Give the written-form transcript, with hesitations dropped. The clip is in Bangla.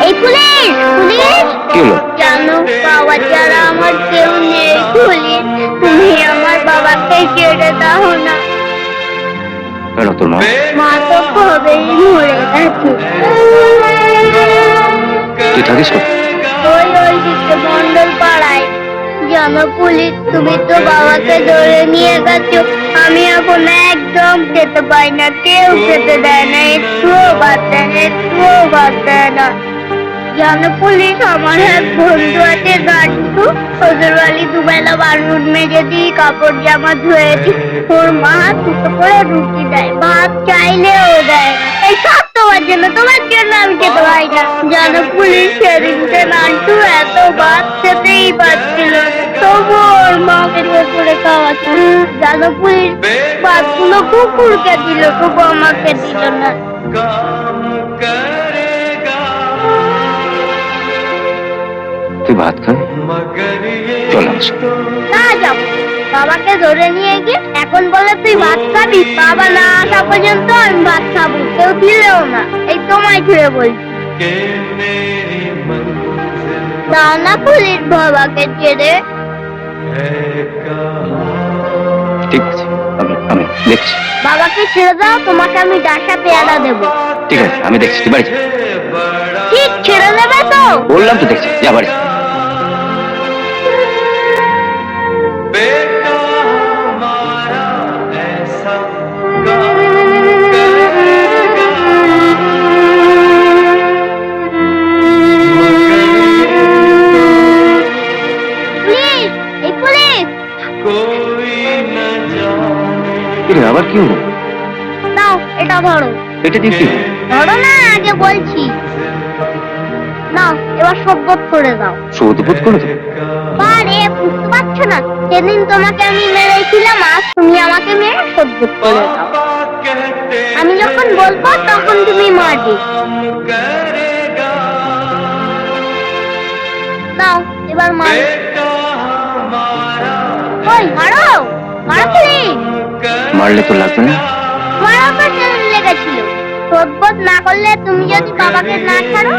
এই পুলিশ পুলিশ কি হলো? জানো বাবা ছাড়া আমার কেউ নেই। পুলিশ তুমি আমার বাবাকে ছেড়ে দাও না। কেন তোর মা? মা তো কবেই মরে গেছে। তুই থাকিস তো? ওই দিকে মন্ডল পাড়ায়। জানো পুলিশ তুমি তো বাবাকে ধরে নিয়ে গেছো। আমি এখন একদম খেতে পাই না, কেউ খেতে দেয় না, একটুও ভাত দেয় না, একটুও ভাত দেয় না। জানো পুলিশ আমার এক বন্ধু আছে গান্টু, ওদের বাড়ি দুবেলা বারুদ মেজে দিই, কাপড় জামা ধুয়ে দিই। ওর মা দুটো করে রুটি দেয়, ভাত চাইলেও দেয় না। এই সব তোমার জন্য আমি খেতে পাই না। জানো পুলিশ সেদিনকে নান্টু এত ভাত খেতেই পারছিল না, তবু ওর মাকে করে খাওয়াচ্ছে। জানো পুলিশ ভাতগুলো কুকুরকে দিল, তবু আমাকে দিল না। তুই ভাত খা, চল আমার সাথে। না যাবো, বাবাকে ধরে নিয়ে গিয়ে এখন বলে তুই ভাত খাবি। বাবা না আসা পর্যন্ত আমি ভাত খাবো, কেউ দিলেও না। এই তোমায় ছুঁড়ে বলছি, দাও না পুলিশ বাবাকে ছেড়ে। ঠিক আছে, আমি দেখছি। বাবাকে ছেড়ে দাও, তোমাকে আমি ডাসা পেয়ারা দেবো। ঠিক আছে, আমি দেখছি, তুই বাড়ি যা। ঠিক ছেড়ে দেবে তো? বললাম তো দেখছি, যা বাড়ি। আবার কি হলো? নাও এটা ধরো। এটা দিয়ে কি? ধরো না, আগে বলছি। নাও এবার শপথ করে দাও। শপথ করে দাও? আরে বুঝতে পারছো না, সেদিন তোমাকে আমি মেরেছিলাম, আজ তুমি আমাকে মেরে শপথ করে দাও। আমি যখন বলবো তখন তুমি মারবে। নাও এবার মারো। ওই মারো মারো প্লিজ। মারলে তো লাগবে না? মারো তো সেদিন লেগেছিল। শপথ না করলে তুমি যদি বাবাকে না ছাড়ো।